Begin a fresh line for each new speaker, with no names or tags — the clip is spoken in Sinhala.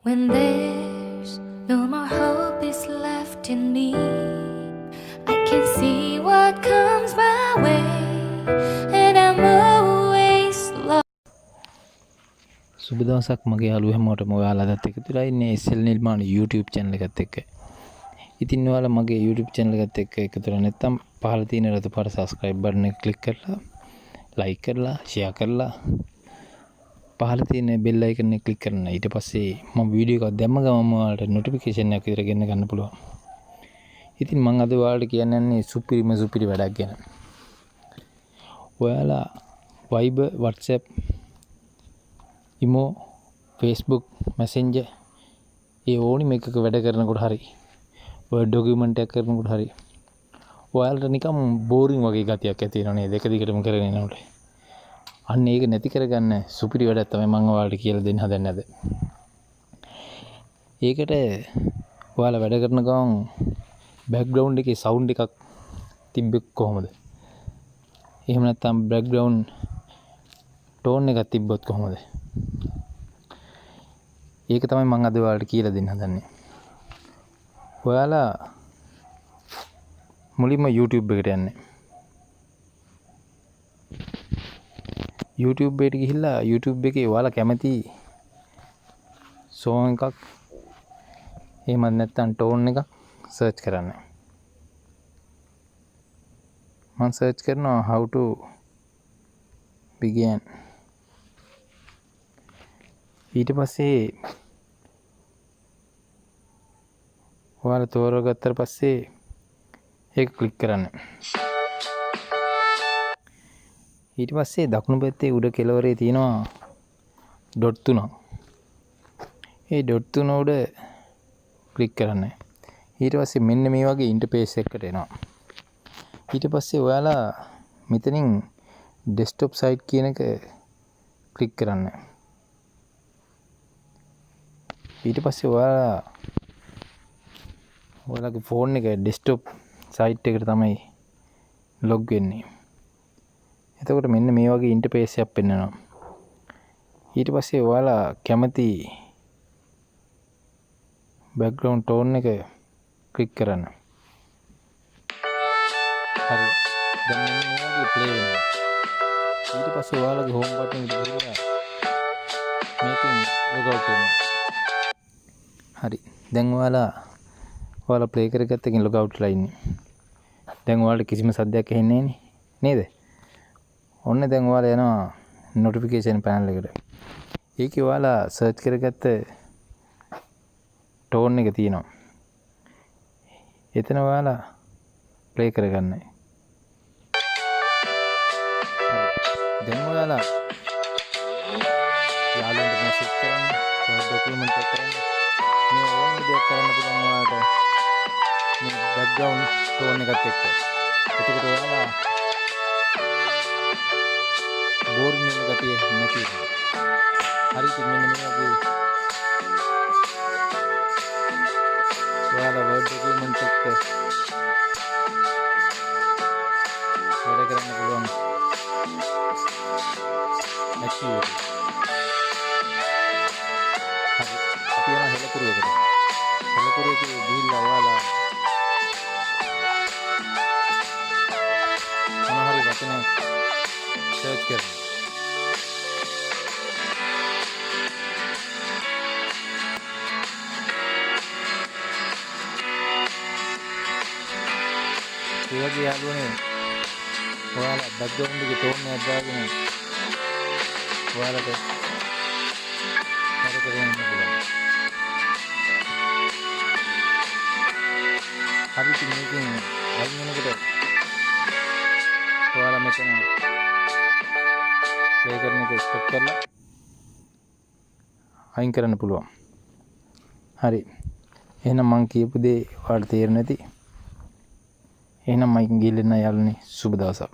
When there's no more hope is left in me, I can see what comes my way, and I'm always lost.
සුබ දවසක් මගේ යාළුවෝ හැමෝටම. ඔයාලටත් එකතුලා ඉන්නේ SL නිල්මානි YouTube channel එකත් එක්ක. ඉතින් ඔයාලා මගේ YouTube channel එකත් එක්ක එකතුලා නැත්නම් පහළ තියෙන රතු පාට subscribe button එක click කරලා like කරලා share කරලා පහළ තියෙන bell icon එක click කරන්න. ඊට පස්සේ මම වීඩියෝ එකක් දැම්ම ගමන් ඔයාලට notification එකක් විතර ගෙන්න ගන්න පුළුවන්. ඉතින් මම අද ඔයාලට කියන්න යන්නේ සුපිරි වැඩක් ගැන. ඔයාලා Viber, WhatsApp, Imo, Facebook, Messenger ඒ ඕනි මේකක වැඩ කරනකොට හරි Word document එකක් කරනකොට හරි ඔයාලට නිකම් බෝරින් වගේ ගතියක් ඇති වෙනවා නේද? එක දිගටම කරගෙන යනකොට. අන්න ඒක නැති කරගන්න සුපිරි වැඩක් තමයි මම ඔයාලට කියලා දෙන්න හදන්නේ අද. ඒකට ඔයාලා වැඩ කරන ගමන් background එකේ sound එකක් තිබ්බෙත් කොහොමද? එහෙම නැත්නම් background tone එකක් තිබ්බොත් කොහොමද? ඒක තමයි මම අද ඔයාලට කියලා දෙන්න හදන්නේ. ඔයාලා මුලින්ම YouTube එකට යන්න. YouTube එකට ගිහිල්ලා YouTube එකේ ඔයාලා කැමති song එකක් එහෙම නැත්නම් tone එකක් search කරන්න. මම search කරනවා how to begin. ඊට පස්සේ ඔයාලා තෝරගත්තට පස්සේ ඒක ක්ලික් කරන්න. ඊට පස්සේ දකුණු පැත්තේ උඩ කෙළවරේ තියෙනවා ඩොට් තුනක්. ඒ ඩොට් තුන උඩ ක්ලික් කරන්න. ඊට පස්සේ මෙන්න මේ වගේ ඉන්ටර්ෆේස් එකකට එනවා. ඊට පස්සේ ඔයාලා මෙතනින් desktop site කියන එක ක්ලික් කරන්න. ඊට පස්සේ ඔයාලගේ ෆෝන් එක desktop site එකට තමයි log වෙන්නේ. එතකොට මෙන්න මේ වගේ ඉන්ටර්ෆේස් එකක් පෙන්වනවා. ඊට පස්සේ ඔයාලා කැමති background tone එක ක්ලික් කරන්න. හරි. දැන් මෙන්න මේ වගේ play වෙනවා. ඊට පස්සේ ඔයාලගේ home button එකට ගිහලා මේකෙන් log out වෙන්න. හරි. දැන් ඔයාලා play කරගත්ත එකෙන් log out වෙලා ඉන්නේ. දැන් ඔයාලට කිසිම සද්දයක් ඇහෙන්නේ නේද? ඔන්න දැන් ඔයාලා යනවා notification panel එකට. ඒකේ ඔයාලා search කරගත්ත tone එක තියෙනවා. එතන ඔයාලා play කරගන්නයි. දැන් ඔයාලා යාළුවන්ට message කරන්න, document එක කරන්න, මේ ඕනම දෙයක් කරන්න පුළුවන් ඔයාලට මේ background tone එකත් එක්ක. එතකොට ඔයාලා boring වෙන ගතිය නැති වෙනවා. හරියට මෙන්න මේ වගේ ඔයාලා Word document එක වැඩ කරන්න පුළුවන් activity. හරි. අපි යනවා හෙළකුරුවකට. හෙළකුරුවකේ ගිහිල්ලා ඔයාලා මොනවා හරි වචනයක් search කරන්න. ඒ වගේ යාළුවනේ ඔයාලා background එකේ tone එකක් දාගෙන ඔයාලට වැඩ කරගෙන යන්න පුළුවන්. හරියට මේකෙන් අයින් වෙනකොට ඔයාලා මෙතන play කරන එක stop කරලා අයින් කරන්න පුළුවන්. හරි. එහෙනම් මම කියපු දේ ඔයාලට තේරෙන්නේ නැති. එහෙනම් මම ගිහින් යාළුවනේ සුබ දවසක්.